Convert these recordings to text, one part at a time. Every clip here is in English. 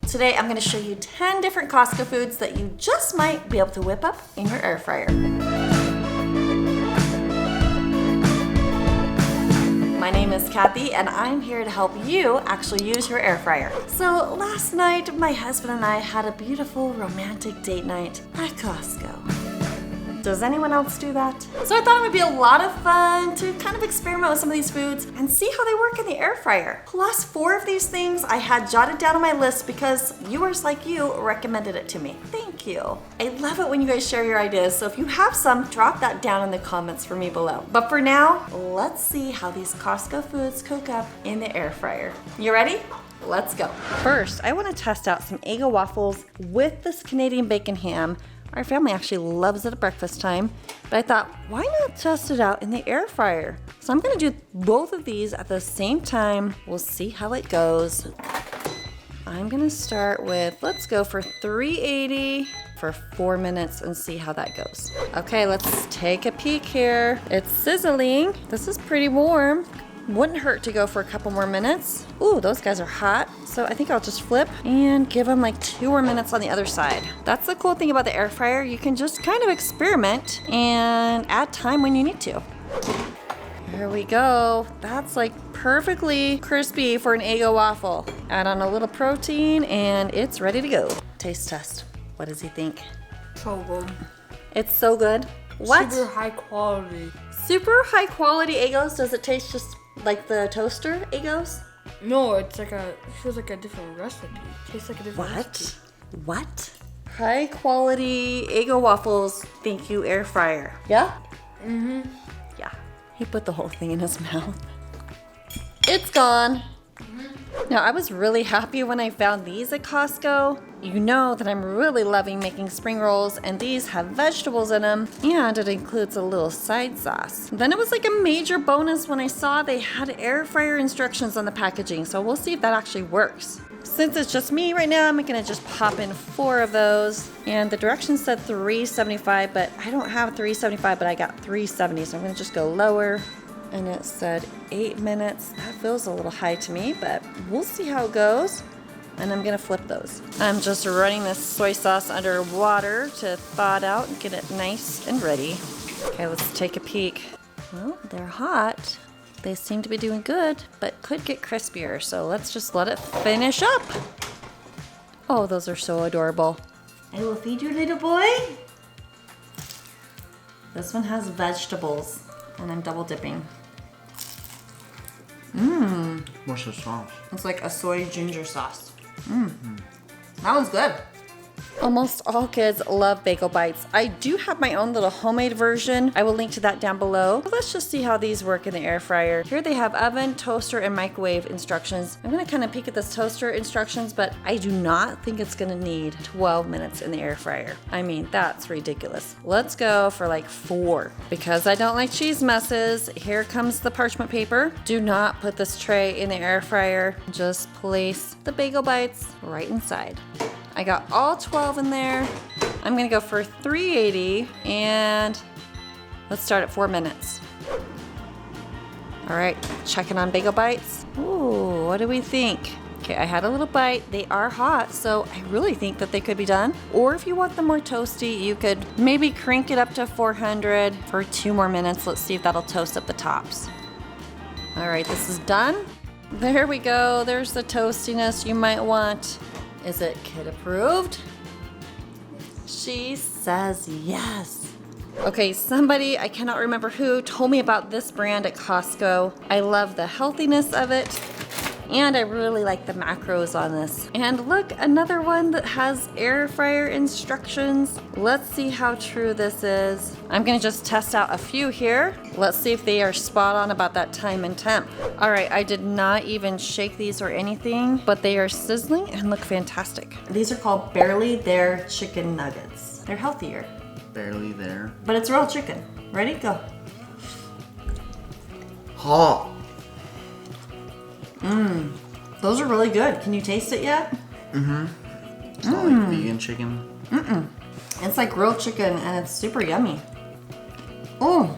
Today I'm gonna show you 10 different Costco foods that you just might be able to whip up in your air fryer. My name is Kathy and I'm here to help you actually use your air fryer. So last night, my husband and I had a beautiful romantic date night at Costco. Does anyone else do that? So I thought it would be a lot of fun to kind of experiment with some of these foods and see how they work in the air fryer. Plus 4 of these things I had jotted down on my list because viewers like you recommended it to me. Thank you. I love it when you guys share your ideas, so if you have some, drop that down in the comments for me below. But for now, let's see how these Costco foods cook up in the air fryer. You ready? Let's go. First, I want to test out some Eggo waffles with this Canadian bacon ham. Our family actually loves it at breakfast time, but I thought, why not test it out in the air fryer? So I'm gonna do both of these at the same time. We'll see how it goes. I'm gonna start with, let's go for 380 for 4 minutes and see how that goes. Okay, let's take a peek here. It's sizzling. This is pretty warm. Wouldn't hurt to go for a couple more minutes. Ooh, those guys are hot. So I think I'll just flip and give them like 2 more minutes on the other side. That's the cool thing about the air fryer. You can just kind of experiment and add time when you need to. Here we go. That's like perfectly crispy for an Eggo waffle. Add on a little protein and it's ready to go. Taste test. What does he think? So good. It's so good. What? Super high quality. Super high quality Eggos? Does it taste just like the toaster Eggos? No, it's like it feels like a different recipe. It tastes like a different recipe. What? High quality Eggo waffles. Thank you, air fryer. Yeah? Mm-hmm. Yeah. He put the whole thing in his mouth. It's gone. Now, I was really happy when I found these at Costco. You know that I'm really loving making spring rolls, and these have vegetables in them, and it includes a little side sauce. Then it was like a major bonus when I saw they had air fryer instructions on the packaging, so we'll see if that actually works. Since it's just me right now, I'm gonna just pop in 4 of those, and the directions said 375, but I don't have 375, but I got 370, so I'm gonna just go lower. And it said 8 minutes. That feels a little high to me, but we'll see how it goes. And I'm gonna flip those. I'm just running this soy sauce under water to thaw it out and get it nice and ready. Okay, let's take a peek. Well, they're hot. They seem to be doing good, but could get crispier. So let's just let it finish up. Oh, those are so adorable. I will feed you, little boy. This one has vegetables, and I'm double dipping. Mmm. What's the sauce? It's like a soy ginger sauce. Mmm. That one's good. Almost all kids love Bagel Bites. I do have my own little homemade version. I will link to that down below. But let's just see how these work in the air fryer. Here they have oven, toaster, and microwave instructions. I'm gonna kind of peek at this toaster instructions, but I do not think it's gonna need 12 minutes in the air fryer. I mean, that's ridiculous. Let's go for like 4. Because I don't like cheese messes, here comes the parchment paper. Do not put this tray in the air fryer. Just place the Bagel Bites right inside. I got all 12 in there. I'm gonna go for 380 and let's start at 4 minutes. All right, checking on Bagel Bites. Ooh, what do we think? Okay, I had a little bite. They are hot, so I really think that they could be done. Or if you want them more toasty, you could maybe crank it up to 400 for 2 more minutes. Let's see if that'll toast up the tops. All right, this is done. There we go. There's the toastiness you might want. Is it kid approved? She says yes. Okay, somebody, I cannot remember who, told me about this brand at Costco. I love the healthiness of it, and I really like the macros on this. And look, another one that has air fryer instructions. Let's see how true this is. I'm gonna just test out a few here. Let's see if they are spot on about that time and temp. All right, I did not even shake these or anything, but they are sizzling and look fantastic. These are called Barely There chicken nuggets. They're healthier. Barely there. But it's real chicken. Ready? Go. Hot. Mmm. Those are really good. Can you taste it yet? Mm-hmm. It's not like vegan chicken. Mm-mm. It's like grilled chicken and it's super yummy. Oh,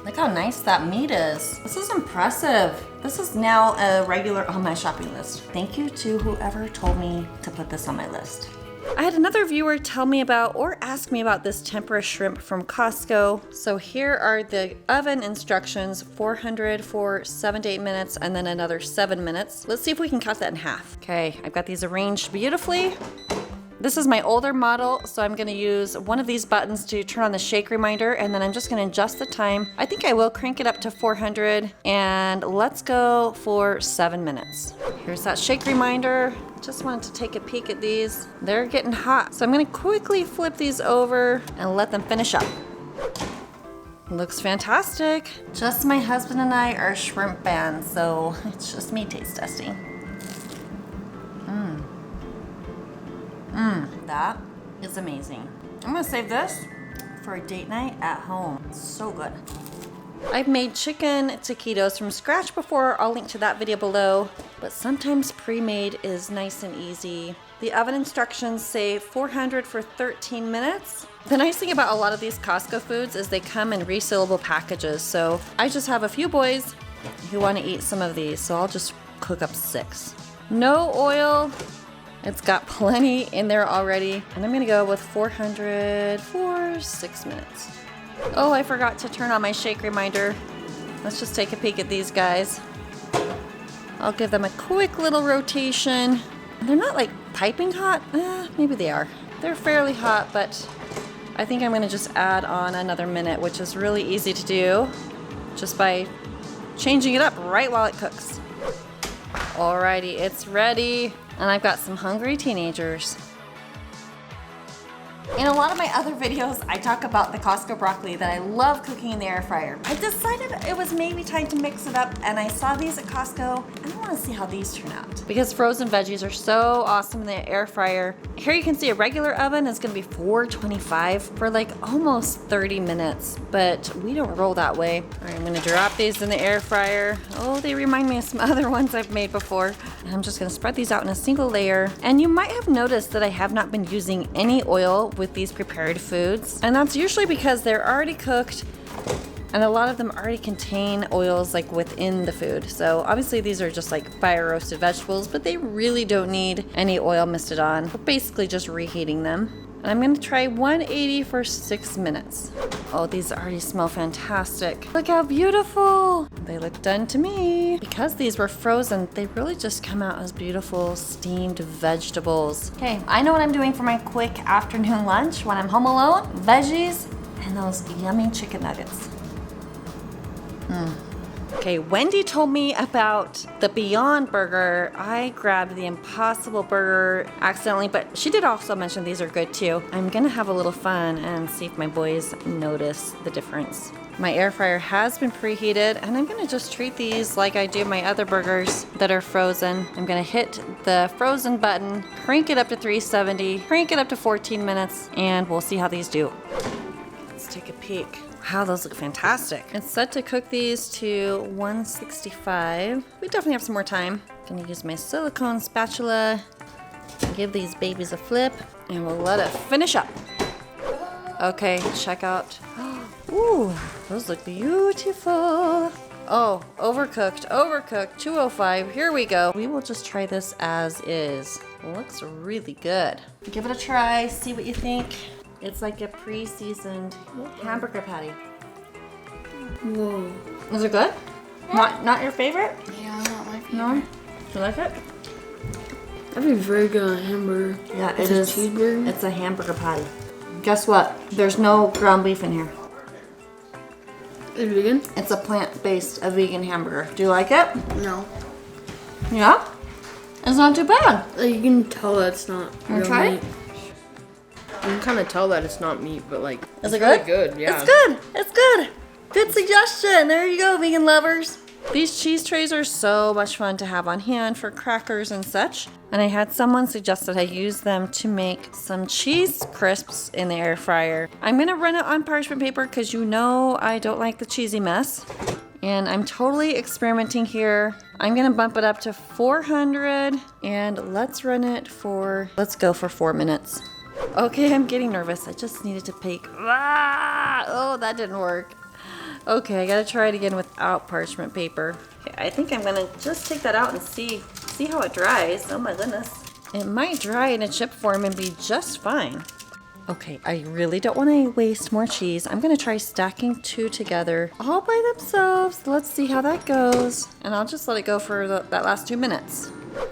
look how nice that meat is. This is impressive. This is now a regular on my shopping list. Thank you to whoever told me to put this on my list. I had another viewer tell me about or ask me about this tempura shrimp from Costco. So here are the oven instructions, 400 for 7 to 8 minutes and then another 7 minutes. Let's see if we can cut that in half. Okay, I've got these arranged beautifully. This is my older model, so I'm gonna use one of these buttons to turn on the shake reminder, and then I'm just gonna adjust the time. I think I will crank it up to 400, and let's go for 7 minutes. Here's that shake reminder. Just wanted to take a peek at these. They're getting hot, so I'm gonna quickly flip these over and let them finish up. Looks fantastic. Just my husband and I are shrimp fans, so it's just me taste testing. That is amazing. I'm gonna save this for a date night at home. It's so good. I've made chicken taquitos from scratch before. I'll link to that video below, but sometimes pre-made is nice and easy. The oven instructions say 400 for 13 minutes. The nice thing about a lot of these Costco foods is they come in resealable packages. So I just have a few boys who want to eat some of these, so I'll just cook up 6. No oil. It's got plenty in there already. And I'm gonna go with 400 for 6 minutes. Oh, I forgot to turn on my shake reminder. Let's just take a peek at these guys. I'll give them a quick little rotation. They're not like piping hot. Maybe they are. They're fairly hot, but I think I'm gonna just add on another minute, which is really easy to do just by changing it up right while it cooks. Alrighty, it's ready. And I've got some hungry teenagers. In a lot of my other videos, I talk about the Costco broccoli that I love cooking in the air fryer. I decided it was maybe time to mix it up, and I saw these at Costco, and I want to see how these turn out. Because frozen veggies are so awesome in the air fryer. Here you can see a regular oven is going to be 425 for like almost 30 minutes, but we don't roll that way. All right, I'm going to drop these in the air fryer. Oh, they remind me of some other ones I've made before. And I'm just going to spread these out in a single layer. And you might have noticed that I have not been using any oil with these prepared foods, and that's usually because they're already cooked and a lot of them already contain oils like within the food. So obviously these are just like fire roasted vegetables, but they really don't need any oil misted on. We're basically just reheating them. And I'm gonna try 180 for 6 minutes. Oh, these already smell fantastic. Look how beautiful. They look done to me. Because these were frozen, they really just come out as beautiful steamed vegetables. Okay, I know what I'm doing for my quick afternoon lunch when I'm home alone. Veggies and those yummy chicken nuggets. Okay, Wendy told me about the Beyond Burger. I grabbed the Impossible Burger accidentally, but she did also mention these are good too. I'm gonna have a little fun and see if my boys notice the difference. My air fryer has been preheated, and I'm gonna just treat these like I do my other burgers that are frozen. I'm gonna hit the frozen button, crank it up to 370, crank it up to 14 minutes, and we'll see how these do. Let's take a peek. Wow, those look fantastic. It's set to cook these to 165. We definitely have some more time. Gonna use my silicone spatula, give these babies a flip, and we'll let it finish up. Okay, check out. Ooh, those look beautiful. Oh, overcooked, 205, here we go. We will just try this as is. Looks really good. Give it a try, see what you think. It's like a pre-seasoned hamburger patty. Whoa. Is it good? Not your favorite? Yeah, not my favorite. No? Do you like it? That'd be very good on a hamburger. Yeah, It's it a is. cheeseburger. It's a hamburger patty. Guess what? There's no ground beef in here. Is it vegan? It's a plant-based, a vegan hamburger. Do you like it? No. Yeah? It's not too bad. You can tell that it's not Wanna real try it? meat. You can kind of tell that it's not meat, but like, Is it's it really good? good, yeah. It's good. It's good. Good suggestion. There you go, vegan lovers. These cheese trays are so much fun to have on hand for crackers and such. And I had someone suggest that I use them to make some cheese crisps in the air fryer. I'm gonna run it on parchment paper because you know I don't like the cheesy mess. And I'm totally experimenting here. I'm gonna bump it up to 400 and let's go for 4 minutes. Okay, I'm getting nervous. I just needed to peek. Ah! Oh, that didn't work. Okay, I gotta try it again without parchment paper. Okay, I think I'm gonna just take that out and see how it dries. Oh my goodness. It might dry in a chip form and be just fine. Okay, I really don't want to waste more cheese. I'm gonna try stacking 2 together all by themselves. Let's see how that goes. And I'll just let it go for that last 2 minutes.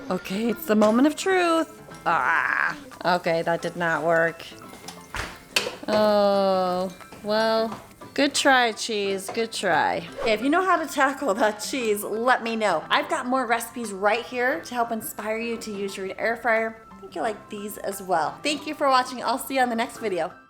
Okay, it's the moment of truth. Ah, okay, that did not work. Oh, well, good try, cheese, good try. If you know how to tackle that cheese, let me know. I've got more recipes right here to help inspire you to use your air fryer. I think you'll like these as well. Thank you for watching. I'll see you on the next video.